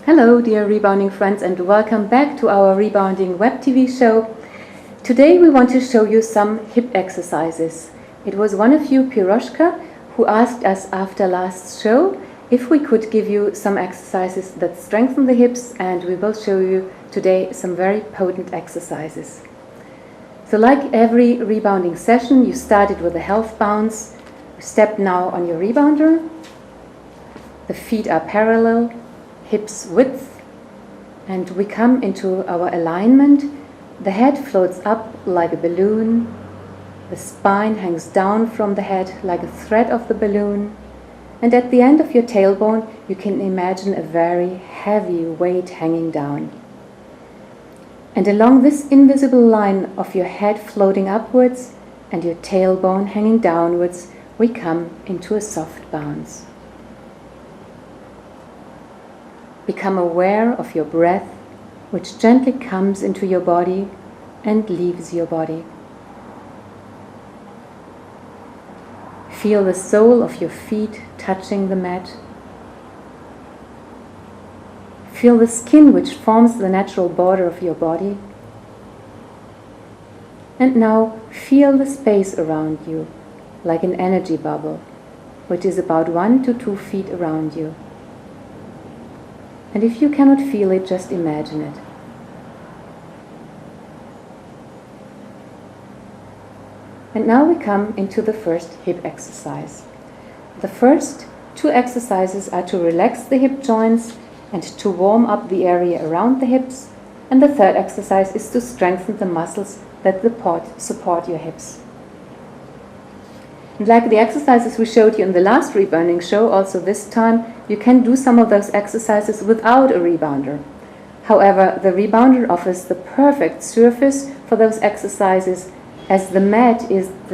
Hello dear rebounding friends, and welcome back to our Rebounding web TV show. Today we want to show you some hip exercises. It was one of you, Piroshka, who asked us after last show if we could give you some exercises that strengthen the hips, and we will show you today some very potent exercises. So like every rebounding session, you started with a half bounce. You step now on your rebounder. The feet are parallel, hips width, and we come into our alignment. The head floats up like a balloon. The spine hangs down from the head like a thread of the balloon. And at the end of your tailbone, you can imagine a very heavy weight hanging down. And along this invisible line of your head floating upwards and your tailbone hanging downwards, we come into a soft bounce. Become aware of your breath, which gently comes into your body and leaves your body. Feel the sole of your feet touching the mat. Feel the skin which forms the natural border of your body. And now feel the space around you, like an energy bubble, which is about 1 to 2 feet around you. And if you cannot feel it, just imagine it. And now we come into the first hip exercise. The first 2 exercises are to relax the hip joints and to warm up the area around the hips. And the third exercise is to strengthen the muscles that support your hips. And like the exercises we showed you in the last rebounding show, also this time you can do some of those exercises without a rebounder. However, the rebounder offers the perfect surface for those exercises, as the mat is at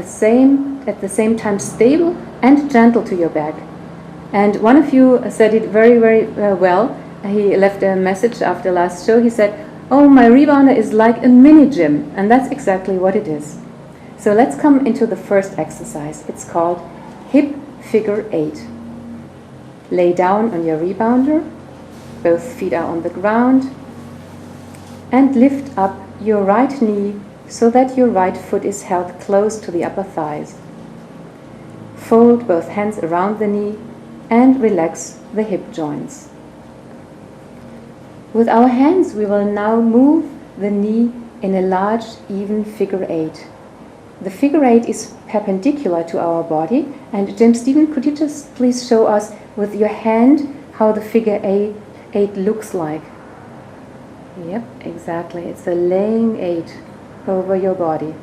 the same time stable and gentle to your back. And one of you said it very, very well. He left a message after last show. He said, "Oh, my rebounder is like a mini gym," and that's exactly what it is. So let's come into the first exercise. It's called hip figure 8. Lay down on your rebounder. Both feet are on the ground. And lift up your right knee so that your right foot is held close to the upper thighs. Fold both hands around the knee and relax the hip joints. With our hands, we will now move the knee in a large, even figure 8. The figure 8 is perpendicular to our body. And James Stephen, could you just please show us with your hand how the figure 8 looks like? Yep, exactly. It's a laying 8 over your body.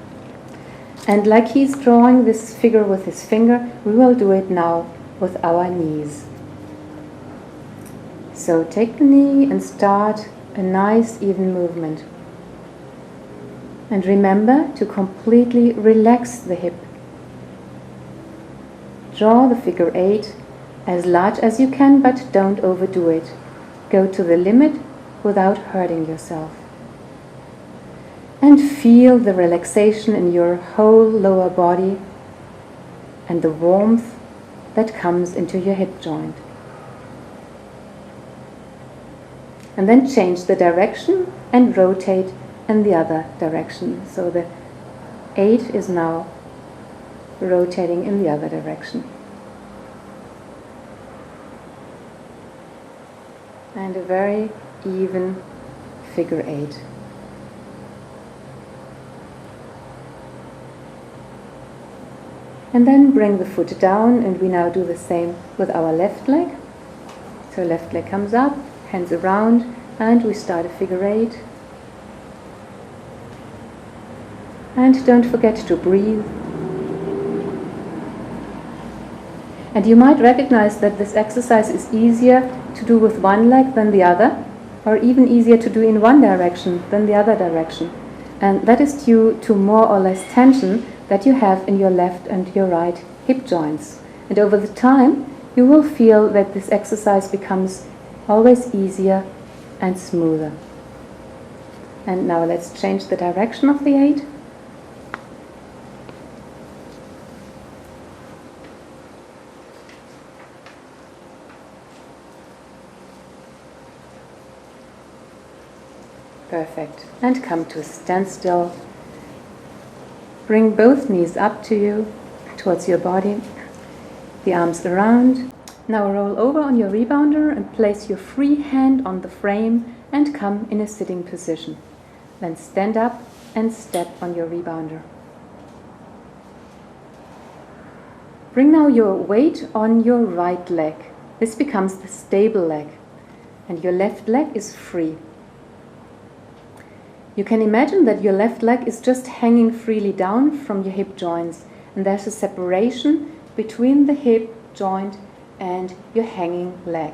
And like he's drawing this figure with his finger, we will do it now with our knees. So take the knee and start a nice even movement. And remember to completely relax the hip. Draw the figure 8 as large as you can, but don't overdo it. Go to the limit without hurting yourself. And feel the relaxation in your whole lower body and the warmth that comes into your hip joint. And then change the direction and rotate in the other direction. So the 8 is now rotating in the other direction. And a very even figure 8. And then bring the foot down, and we now do the same with our left leg. So left leg comes up, hands around, and we start a figure 8. And don't forget to breathe. And you might recognize that this exercise is easier to do with one leg than the other, or even easier to do in one direction than the other direction. And that is due to more or less tension that you have in your left and your right hip joints. And over the time, you will feel that this exercise becomes always easier and smoother. And now let's change the direction of the 8. Perfect. And come to a standstill. Bring both knees up to you, towards your body, the arms around. Now roll over on your rebounder and place your free hand on the frame and come in a sitting position. Then stand up and step on your rebounder. Bring now your weight on your right leg. This becomes the stable leg, and your left leg is free. You can imagine that your left leg is just hanging freely down from your hip joints, and there's a separation between the hip joint and your hanging leg.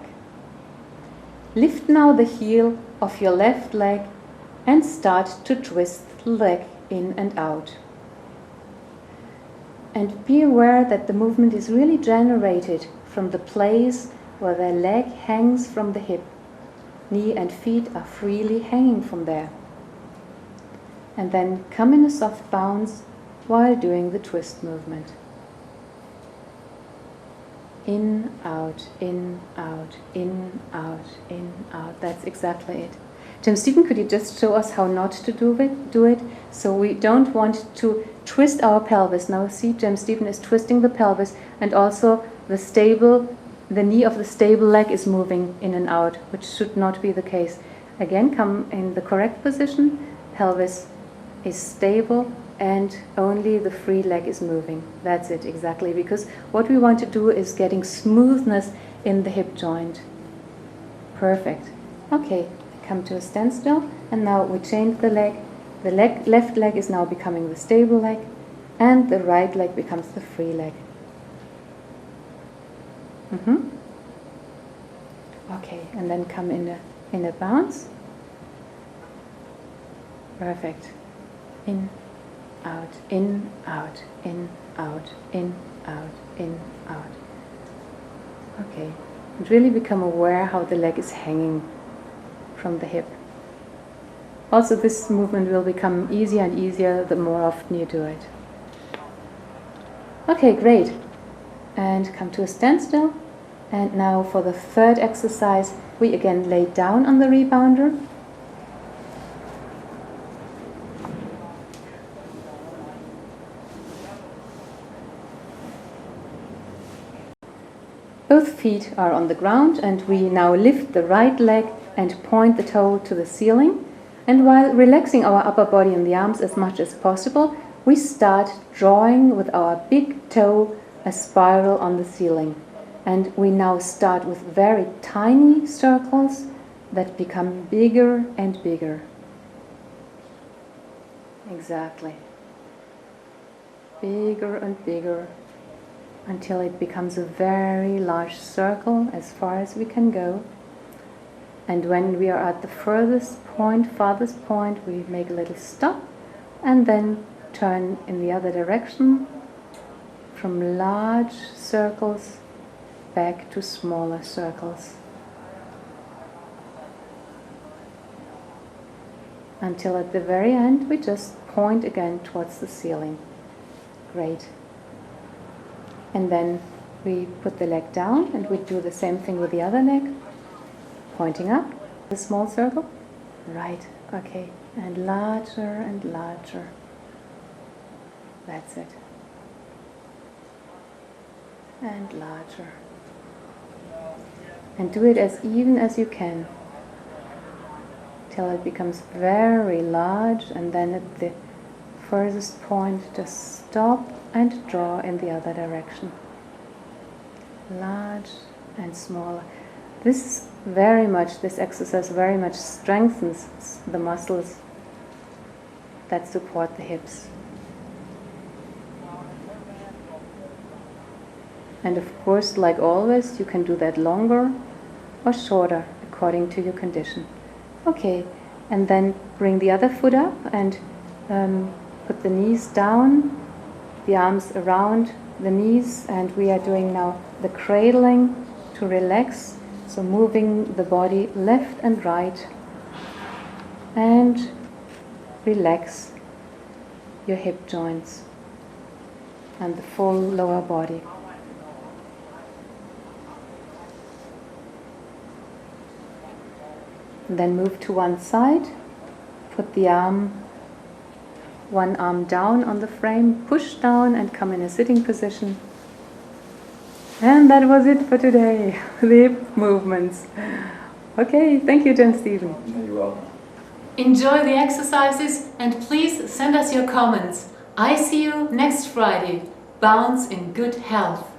Lift now the heel of your left leg and start to twist the leg in and out. And be aware that the movement is really generated from the place where the leg hangs from the hip. Knee and feet are freely hanging from there. And then come in a soft bounce while doing the twist movement. In, out, in, out, in, out, in, out. That's exactly it. Jim Stephen, could you just show us how not to do it? So we don't want to twist our pelvis. Now see, Jim Stephen is twisting the pelvis, and also the knee of the stable leg is moving in and out, which should not be the case. Again, come in the correct position. Pelvis is stable and only the free leg is moving. That's it, exactly, because what we want to do is getting smoothness in the hip joint. Perfect. Okay, come to a standstill, and now we change the leg. The left leg is now becoming the stable leg, and the right leg becomes the free leg. Okay, and then come in a bounce. Perfect. In, out, in, out, in, out, in, out, in, out. Okay, and really become aware how the leg is hanging from the hip. Also, this movement will become easier and easier the more often you do it. Okay, great. And come to a standstill. And now for the third exercise, we again lay down on the rebounder. Both feet are on the ground, and we now lift the right leg and point the toe to the ceiling. And while relaxing our upper body and the arms as much as possible, we start drawing with our big toe a spiral on the ceiling. And we now start with very tiny circles that become bigger and bigger. Exactly. Bigger and bigger until it becomes a very large circle as far as we can go. And when we are at the farthest point, we make a little stop and then turn in the other direction from large circles back to smaller circles, until at the very end we just point again towards the ceiling. Great. And then we put the leg down and we do the same thing with the other leg, pointing up, a small circle. Right, okay, and larger and larger. That's it. And larger. And do it as even as you can, till it becomes very large, and then at the furthest point just stop and draw in the other direction. Large and smaller. This exercise very much strengthens the muscles that support the hips. And of course, like always, you can do that longer or shorter according to your condition. Okay, and then bring the other foot up and put the knees down, the arms around the knees, and we are doing now the cradling to relax, so moving the body left and right, and relax your hip joints and the full lower body. Then move to one side Put the one arm down on the frame, push down and come in a sitting position. And that was it for today, the hip movements. Okay, thank you, John Stephen. You're welcome. Enjoy the exercises and please send us your comments. I see you next Friday. Bounce in good health.